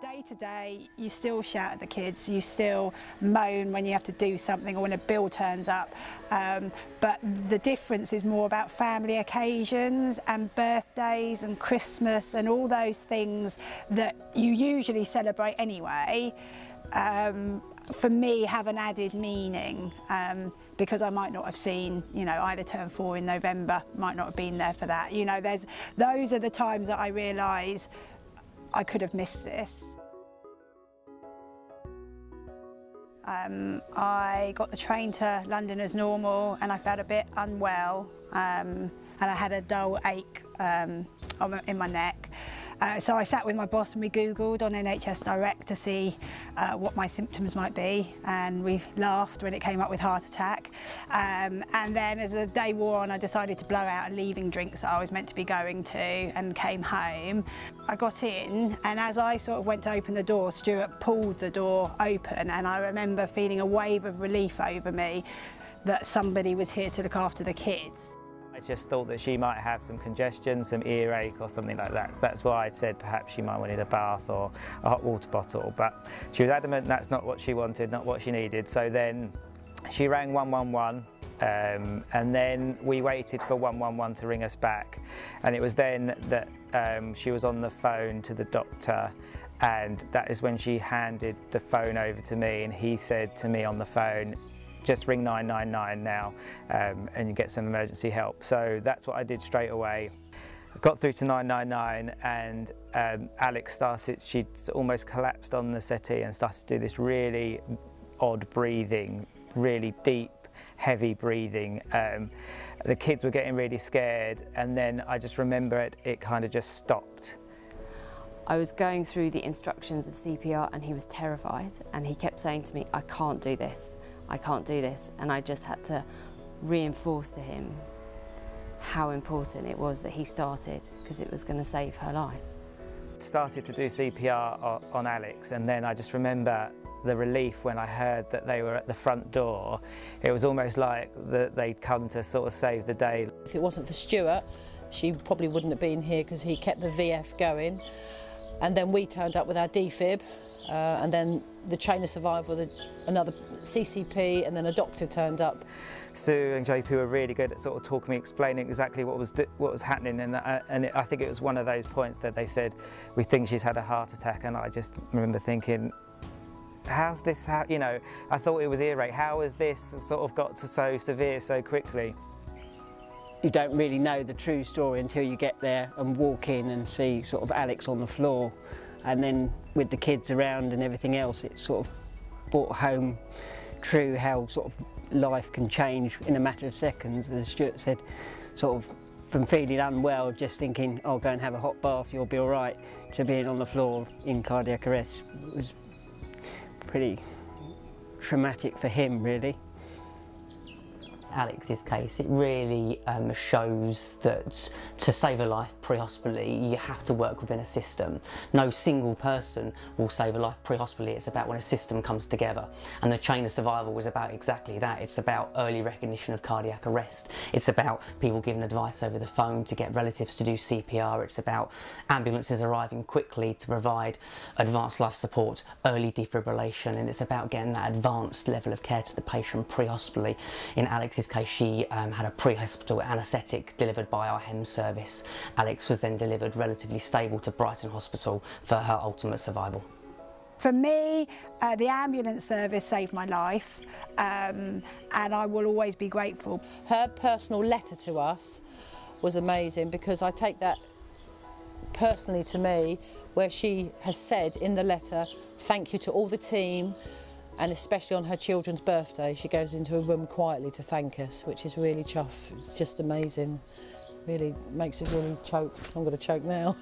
Day to day, you still shout at the kids, you still moan when you have to do something or when a bill turns up, but the difference is more about family occasions and birthdays and Christmas and all those things that you usually celebrate anyway. For me, have an added meaning because I might not have seen, you know, Ida turn 4 in November, might not have been there for that. You know, those are the times that I realise I could have missed this. I got the train to London as normal and I felt a bit unwell and I had a dull ache in my neck. So I sat with my boss and we Googled on NHS Direct to see what my symptoms might be, and we laughed when it came up with heart attack. And then as the day wore on, I decided to blow out a leaving drinks that I was meant to be going to and came home. I got in, and as I sort of went to open the door, Stuart pulled the door open, and I remember feeling a wave of relief over me that somebody was here to look after the kids. I just thought that she might have some congestion, some earache or something like that. So that's why I'd said perhaps she might want a bath or a hot water bottle. But she was adamant that's not what she wanted, not what she needed. So then she rang 111 and then we waited for 111 to ring us back. And it was then that she was on the phone to the doctor, and that is when she handed the phone over to me, and he said to me on the phone, just ring 999 now and you get some emergency help. So that's what I did straight away. I got through to 999 and Alex started, she'd almost collapsed on the settee and started to do this really odd breathing, really deep, heavy breathing. The kids were getting really scared, and then I just remember it kind of just stopped. I was going through the instructions of CPR and he was terrified, and he kept saying to me, I can't do this. I can't do this, and I just had to reinforce to him how important it was that he started, because it was going to save her life. Started to do CPR on Alex, and then I just remember the relief when I heard that they were at the front door. It was almost like they'd come to sort of save the day. If it wasn't for Stuart, she probably wouldn't have been here, because he kept the VF going, and then we turned up with our defib. And then the chain of survival, another CCP, and then a doctor turned up. Sue and JP were really good at sort of talking me, explaining exactly what was happening, and I think it was one of those points that they said, we think she's had a heart attack, and I just remember thinking, how's this, you know, I thought it was earache, how has this sort of got to so severe so quickly? You don't really know the true story until you get there and walk in and see sort of Alex on the floor. And then with the kids around and everything else, it sort of brought home true how sort of life can change in a matter of seconds. As Stuart said, sort of from feeling unwell, just thinking, oh, go and have a hot bath, you'll be all right, to being on the floor in cardiac arrest. It was pretty traumatic for him, really. Alex's case, it really shows that to save a life pre-hospitally, you have to work within a system. No single person will save a life pre-hospitally. It's about when a system comes together. And the chain of survival is about exactly that. It's about early recognition of cardiac arrest. It's about people giving advice over the phone to get relatives to do CPR. It's about ambulances arriving quickly to provide advanced life support, early defibrillation, and it's about getting that advanced level of care to the patient pre-hospitally. In Alex's case, she had a pre-hospital anaesthetic delivered by our HEM service. Alex was then delivered relatively stable to Brighton Hospital for her ultimate survival. For me, the ambulance service saved my life, and I will always be grateful. Her personal letter to us was amazing, because I take that personally to me, where she has said in the letter, thank you to all the team, and especially on her children's birthday, she goes into a room quietly to thank us, which is really chuff. It's just amazing. Really makes it really choked. I'm going to choke now.